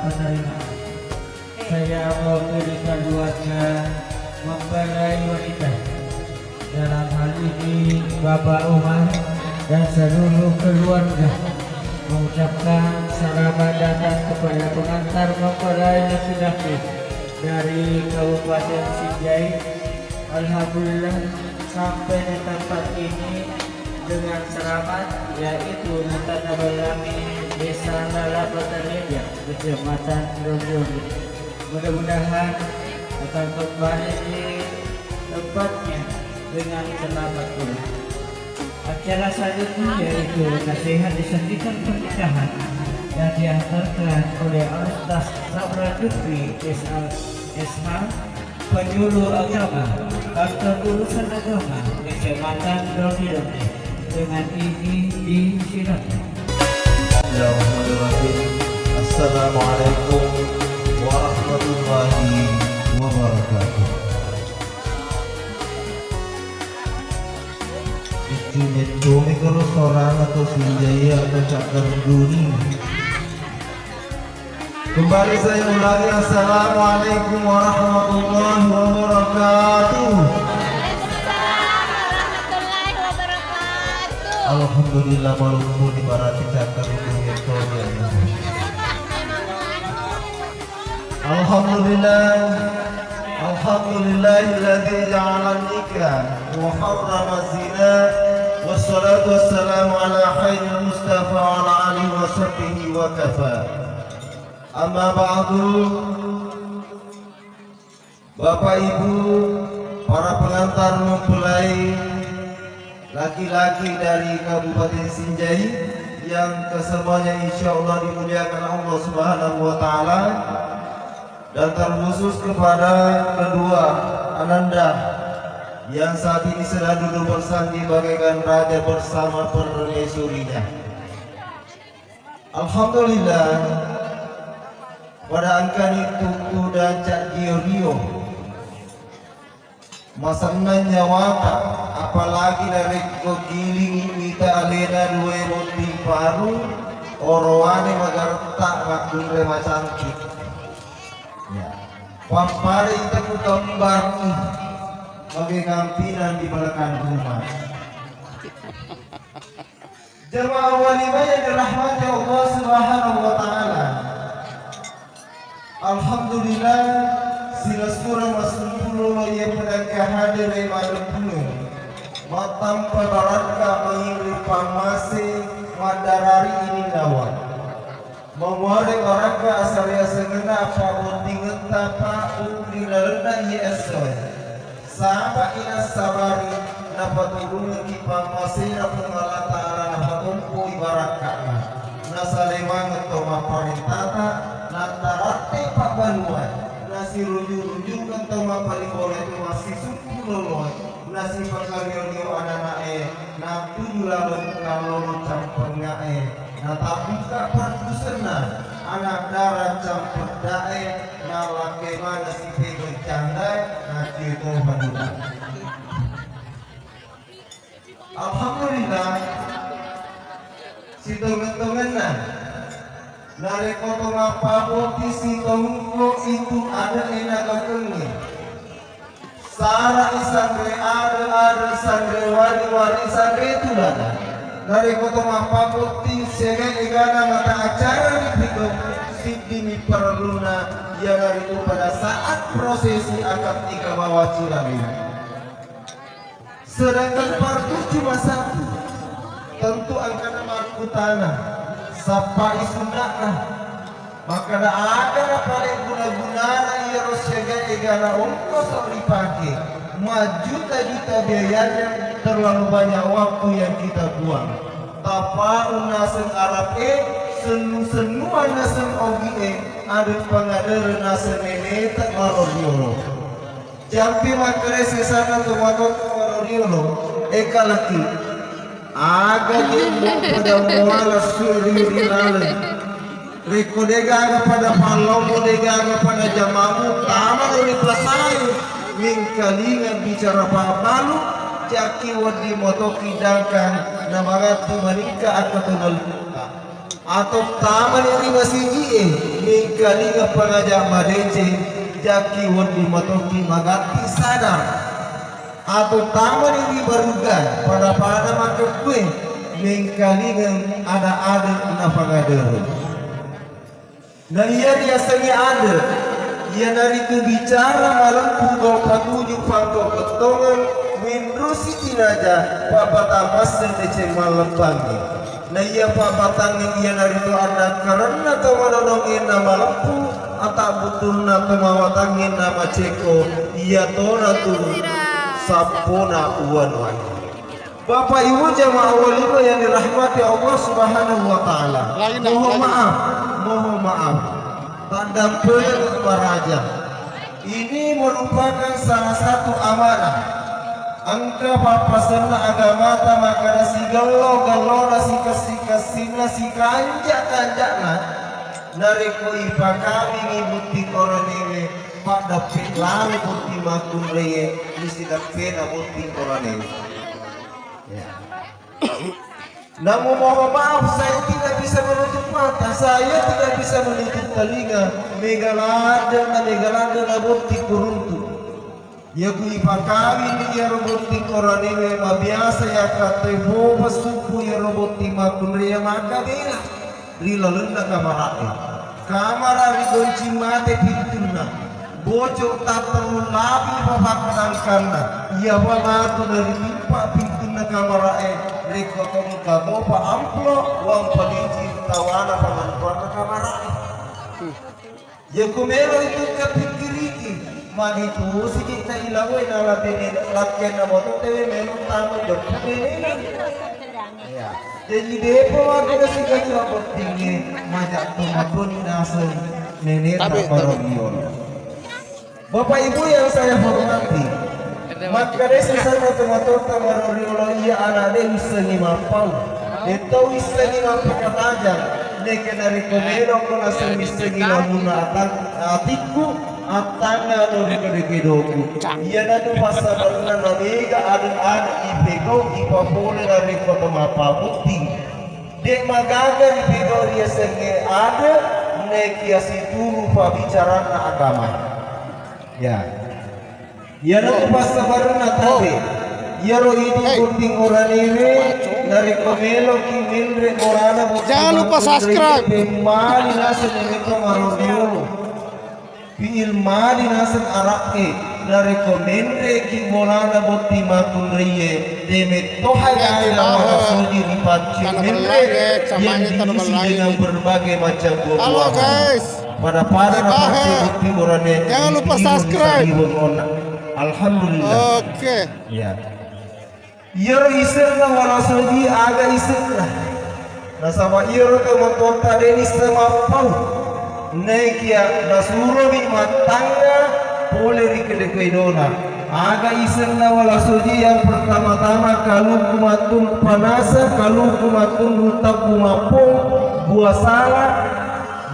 penerimaan. Saya mewakili keluarga mempelai wanita. Dalam hal ini Bapak Umar dan seluruh keluarga mengucapkan selamat datang kepada pengantar mempelai laki-laki dari Kabupaten Sinjai. Alhamdulillah sampai di tempat ini dengan selamat, yaitu Tanah Balami, Desa Lalapataneja, Kecamatan Ronjong. Mudah-mudahan akan kembali di tempatnya dengan selamat pula. Acara selanjutnya yaitu nasihat disajikan pernikahan yang diantarkan oleh Ustaz Sabra Lutfi SH, penyuluh agama, kantor urusan agama Kecamatan Ronjong. Dengan ini disilakan. Assalamualaikum warahmatullahi wabarakatuh. Cumi kalau seorang atau Sinjaya atau Cakar Duni. Kembali saya ulangi, assalamualaikum warahmatullahi wabarakatuh. Alhamdulillah walaupun ibarat Cakar Duni itu. Alhamdulillahilladzi ja'ala nikah wa harrama zina wassalatu wassalamu ala khairil mustafa wa ala alihi wa sahbihi wa kafa. Amma ba'du. Bapak Ibu, para pengantar mempelai laki-laki dari Kabupaten Sinjai yang kesemuanya insyaallah dimuliakan Allah Subhanahu wa taala, dan terkhusus kepada kedua ananda yang saat ini sedang duduk bersanding bagaikan raja bersama permaisurinya. Alhamdulillah, pada angkani Tuku dan Cak Giorio masangan nyawata, apalagi dari kogiling kita alena dua roti paru oroane magarta makdure macangkit. Ya, pampare kita ku kembar bagai kampinan di belakang rumah. Jemaah walimah yang dirahmati Allah Subhanahu wa taala. Alhamdulillah sila surah masululo yang pada hadir dari madepunu matam padaraka mengingri pamase madarari ini nawat memuari orangka asalnya sengena apa untinget tapa ungri lalena yesoy sama ina sabari napa turun ki pamase napa ngala ta'ala napa tumpu ibaraka nasalemang atau maparintata natarate pak banuan nasi rujuk-rujuk atau mapaling boleh itu masih suku loloy nasi pakario ananae na tujuh lalu kalau campur ngae na tapi tak pertusena anak darah campur dae na laki mana si pego candai na cito baduna. Alhamdulillah si tongen-tongenan dari kota ngapaboti si tongko itu ada enaga kengi Sara isangre ada sangre wari sangre itu ada dari kota ngapaboti sege egana mata acara itu sidini perluna yang dari itu pada saat prosesi akad nikah bawa cirami. Sedangkan partu cuma satu, tentu angkana marku tanah sapa isundakna maka ada paling guna-guna ia rosega egana ongkos sok dipakai juta-juta biayanya, terlalu banyak waktu yang kita buang. Tapa unaseng Arab senu anaseng ogi ada pengadere nasen ini tak marodiolo jampi makere sesana tumakot marodiolo laki aga jembo pada muala suri dinale reko dega pada palombo dega pada jamamu tama dari pelasai mingkalingan bicara pahabalu jaki wadi motoki dangkan namagatu manika atau tunal atau taman yang masih mengkali ngapangajak madece jaki wadi matoki magati sadar atau taman ini barugan pada maka kue mengkali ada napangader. Nah ia biasanya ada. Ia dari itu bicara malam pukul patuju pangkau ketongan windrusi tinaja papata masel dece malam pagi. Nah ia papatangin ia dari itu ada karena kau menodongin nama lempu atau betul na pemawatangin nama ceko ia tona tu sapona uan. Bapak Ibu jamaah walimu yang dirahmati Allah Subhanahu wa taala. Mohon maaf. Tanda Raja. Ini merupakan salah satu amanah. Angka papasana agama maka si galo nasi kasina si kanjakna nareko ipa kami ngibuti koronele pada pelang buti makunreye mesti dapena buti koronele. Ya. Namun mohon maaf saya tidak bisa menutup mata, saya tidak bisa menutup telinga. Megalada bukti kuruntu. Ya kui pakawin ya roboti koranile biasa ya kate boba suku ya roboti makunria maka bela. Rila lenda kamara rigonci mate pintuna. Bocor tak perlu labi babakangkanna. Ya wala tu dari limpa pintuna kamara reko tong kabopa amplo wang palinci tawana pamantuana kamara. Ya kumero itu kapikiriki magi tu si kita ilawe na latihan na moto tewe menu tamu dokter. Ya. Jadi depo ada si kacau pentingnya majak tumatun nase nenek tabarogion. Bapak Ibu yang saya hormati, maka desa sana tumatun tabarogion ia anak dia usengi mampau, itu usengi mampau kataja, neke dari komero kena usengi mamuna atiku atanga no kedekedoku. Ia nadu masa berna namiga adun ipego ipapole dari kota mapamuti. Dek magaga ipego dia senge ada neki asituru pabicara agama. Ya. Ia nadu masa berna tadi. Ia ro ini kunting orang ini dari komelo kimindre orana. Jangan lupa subscribe. Mali nasa nemeko marodiolo. Ilma dinasan arake dari komendre ki molana botti makunriye demet tohaya nama sodi ripat komendre yang diisi dengan berbagai macam buah-buahan. Pada botti orane. Jangan lupa subscribe. Alhamdulillah. Oke. Ya. Yer iserna wala sodi aga iserna. Nah sama yer ke motor tadi sama pau. Nekia nasuro bi matanga boleh dikedekedona aga iserna wala soji yang pertama-tama kalau kumatun panasa kalau kumatun rutak kumapung buah salak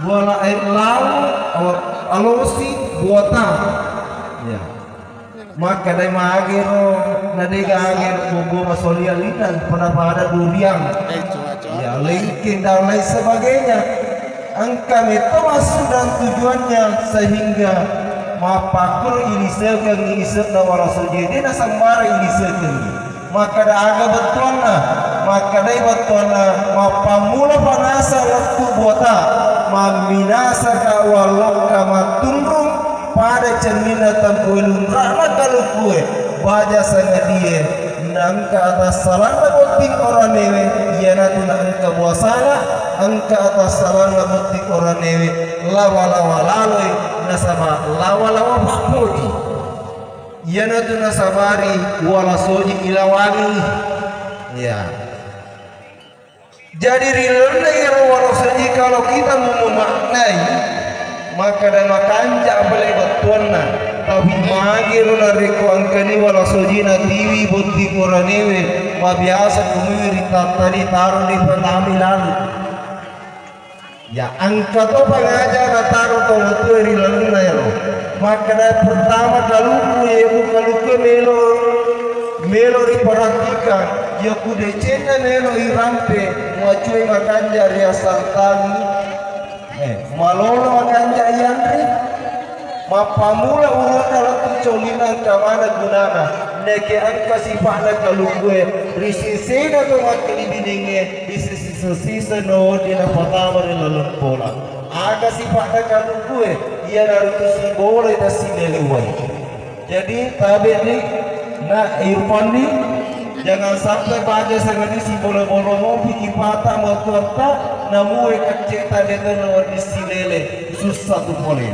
buah air laut alosi buatan ya maka dari magero nadega ager bobo masolia litan pada pada durian ya linkin dan lain sebagainya. Angka itu masuk dan tujuannya sehingga mapakul ini segan ini serta warasul jadi nasambara ini segan maka ada aga betulna maka ada betulna mapamula panasa waktu buata maminasa kawalok kamatunrung pada cermina tanpuilun rana kalau kue baja sangat dia angka atas salana botik orang newe ia nanti angka buah salah angka atas salana botik orang newe lawa laloi nasaba lawa pakudi ia nanti nasabari wala soji ilawangi ya jadi rilanda ya wala soji kalau kita mau memaknai maka dan makanja boleh betuanna tapi magiro na reko angkani wala sojina tiwi buti koranewe mabiasa kumiri tatari taruh di penampilan ya angka to pangaja na taruh to muturi lalu na yalo maka na pertama kaluku ya kaluku melo diperhatikan ya kude cena melo irampe wacui makanja ria santani malolo makanja yandri mapamula urut kalau tucolinan kamana gunana neke angka sifat kalau gue risisi na to makilibininge disisi no dina pertama lalu pola aga sifat kalau gue ia dari tu simbol itu silelewai jadi tabe ni na irfan ni jangan sampai baca sangat si bola-bola pikir patah mau tuarta namu keceta dia tu no disilele susah tu boleh